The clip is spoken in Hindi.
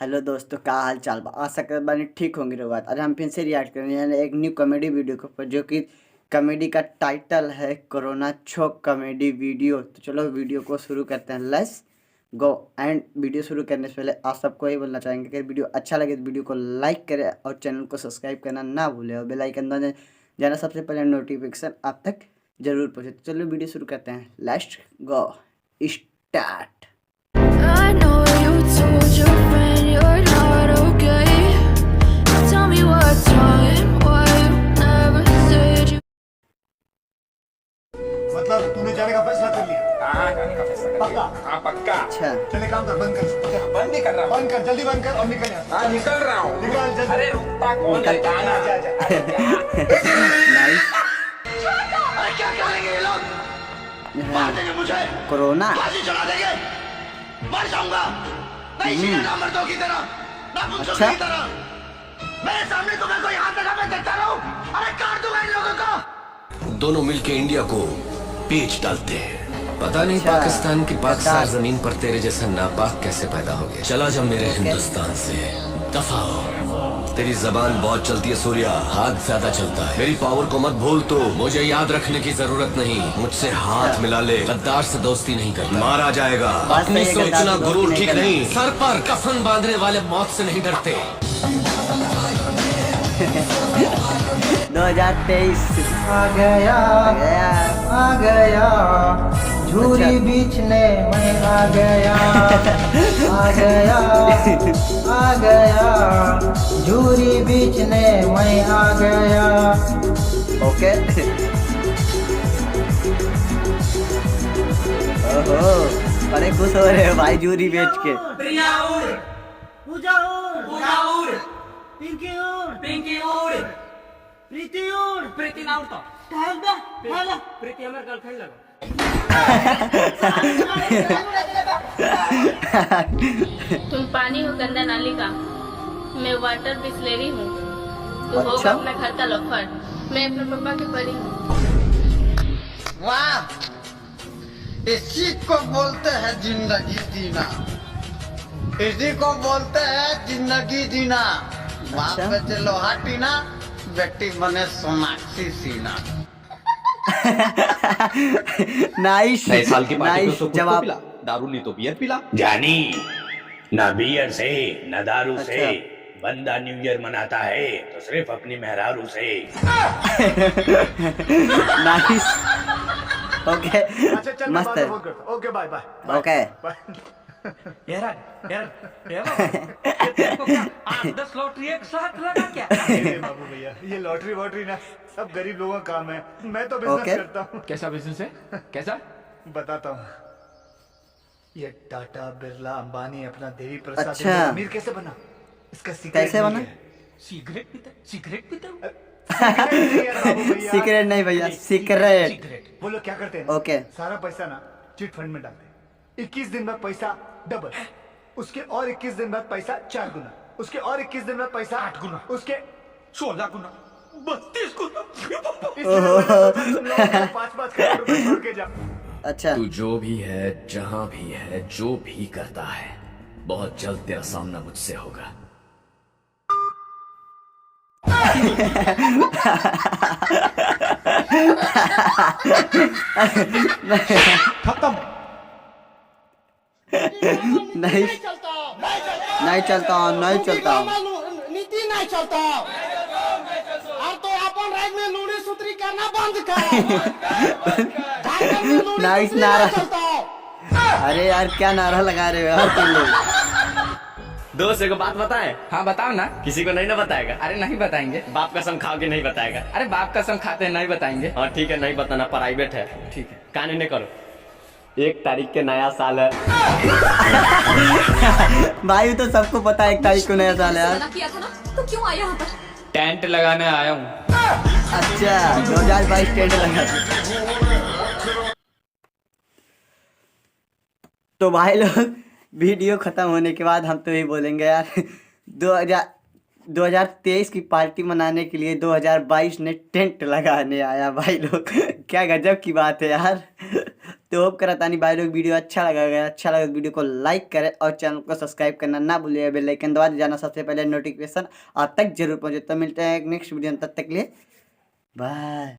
हेलो दोस्तों, क्या हाल चाल बा। आशा कर बानी ठीक होंगे रे बात। आज हम फिर से रिएक्ट करेंगे यानी एक न्यू कॉमेडी वीडियो के ऊपर, जो कि कॉमेडी का टाइटल है कोरोना छोक कॉमेडी वीडियो। तो चलो वीडियो को शुरू करते हैं, लेट्स गो। एंड वीडियो शुरू करने से पहले आप सबको यही बोलना चाहेंगे कि वीडियो अच्छा लगे तो वीडियो को लाइक करें और चैनल को सब्सक्राइब करना ना भूलें और बेल आइकन दबाना, जाना सबसे पहले नोटिफिकेशन आप तक जरूर पहुँचे। तो चलो वीडियो शुरू करते हैं, let's go start. I know you told your friend you're not okay. Now tell me what's wrong and why you never said you. मतलब तूने जाने का फैसला कर लिया? हाँ, जाने का फैसला कर लिया। पक्का? हाँ, पक्का। अच्छा, चले काम कर, बंद कर। बंद ही कर रहा हूँ। बंद कर, जल्दी बंद कर और निकल यहाँ। हाँ, निकल रहा हूँ। निकल जल्दी। अरे रुकता कौन है? जाना। अरे नाइस। अरे क्या करेंगे ये लोग? मार देंगे मुझे, कोरोना फांसी चढ़ा देंगे, मर जाऊंगा। नहीं सीधे ना मर्दों की तरह, ना पुरुषों अच्छा। की तरह। मेरे सामने तुम्हें कोई हाथ लगा मैं देखता रहूं? अरे काट दूंगा इन लोगों को। दोनों मिलके इंडिया को पेच डालते हैं। पता नहीं अच्छा, पाकिस्तान की पाक बताओ। जमीन पर तेरे जैसा नापाक कैसे पैदा हो गया। चला जा मेरे हिंदुस्तान से, दफा हो। तेरी जबान बहुत चलती है सूर्या, हाथ ज्यादा चलता है। मेरी पावर को मत भूल, तो मुझे याद रखने की जरूरत नहीं। मुझसे हाथ मिला ले, गद्दार से दोस्ती नहीं करता, मारा जाएगा। बात अपनी सही है, गद्दार सोचना से दोस्ती गुरूर नहीं ठीक करना। नहीं। सर पर कफन बांधने वाले मौत से नहीं डरते। 2023 आ गया गया। आ गया झूरी अच्छा। बीचने मैं आ गया आ गया आ गया झूरी बीचने मैं आ गया। ओके। ओहो, बड़े खुश हो रहे हो भाई जूरी बेच के। पूजा उड़ पिंकी उड़ प्रीति ना उड़ता प्रीति हमारे गर्लफ्रेंड लगा। तुम पानी हो गंदा नाली का, मैं वाटर बिस्लेरी हूँ। तू अच्छा। होगा अपना घर का लोफर, मैं अपने पापा की परी हूँ। वाह, इसी को बोलते हैं जिंदगी जीना, इसी को बोलते हैं जिंदगी जीना। बाप अच्छा। बेटे लोहा टीना, बेटी बने सोनाक्षी सीना। नाइस नए साल की पार्टी में नाइस तो कुछ तो जवाब। पिला, दारू नहीं तो बियर पिला। जानी ना बियर से न दारू से, अच्छा। बंदा न्यू ईयर मनाता है तो सिर्फ अपनी मेहरारू से। नाइस। ओके, अच्छा चल, मैं मस्त बाद है। में फोन करता हूँ। Okay bye bye. ओके। यार ये तेरे को क्या 8-10 लॉटरी एक साथ लगा क्या? अरे बाबू भैया, ये लॉटरी वॉटरी ना सब गरीब लोगों का काम है। मैं तो बिजनेस ओके। करता हूँ। कैसा बिजनेस है? कैसा? बताता हूँ। ये टाटा बिरला अंबानी अपना देवी प्रसाद अच्छा। इंद्र अमीर कैसे बना, इसका सीक्रेट कैसे बना? सिगरेट पीता हूँ। सीक्रेट नहीं भैया, सीक्रेट। वो लोग क्या करते हैं, ओके। सारा पैसा ना चिट फंड में डालते हैं। 21 दिन बाद पैसा डबल, उसके और 21 दिन बाद पैसा 4 गुना, उसके और 21 दिन बाद पैसा 8 गुना, उसके 16 गुना 32 गुना। इसलिए 5-5 करोड़ रुपए छोड़ के जा। अच्छा। तू जो भी है, जहां भी है, जो भी करता है, बहुत जल्द तेरा सामना मुझसे होगा। खत्म। नहीं नहीं चलता हूँ, नहीं चलता हूँ। नीति नहीं चलता और तो अपन राज्य में लूड़ी सूत्री करना बंद कर। नाइस नारा। अरे यार क्या नारा लगा रहे हो यार तुम लोग। दोस्त एक बात बताएं? हाँ बताओ ना। किसी को नहीं ना बताएगा? अरे नहीं बताएंगे। बाप कसम खाओ के नहीं बताएगा? अरे बाप कसम खाते हैं, नहीं बताएंगे। हाँ ठीक है, नहीं बताना, प्राइवेट है। ठीक है। कान नहीं करो। 1 तारीख के नया साल है। भाई तो सबको पता है 1 तारीख को नया साल है यार। किया था ना, तो क्यों आया यहाँ पर? टेंट लगाने आया हूँ। अच्छा, 2022 टेंट लगा। तो भाई लोग वीडियो खत्म होने के बाद हम तो यही बोलेंगे यार, 2023 की पार्टी मनाने के लिए 2022 ने टेंट लगाने आया भाई लोग। क्या गजब की बात है यार। तो होप करा तानी भाई लोग वीडियो अच्छा लगा तो वीडियो को लाइक करें और चैनल को सब्सक्राइब करना ना भूलिए, बेल आइकन दबा जाना सबसे पहले नोटिफिकेशन आप तक जरूर पहुंचे। तो मिलते हैं नेक्स्ट वीडियो में, तब तक के लिए बाय।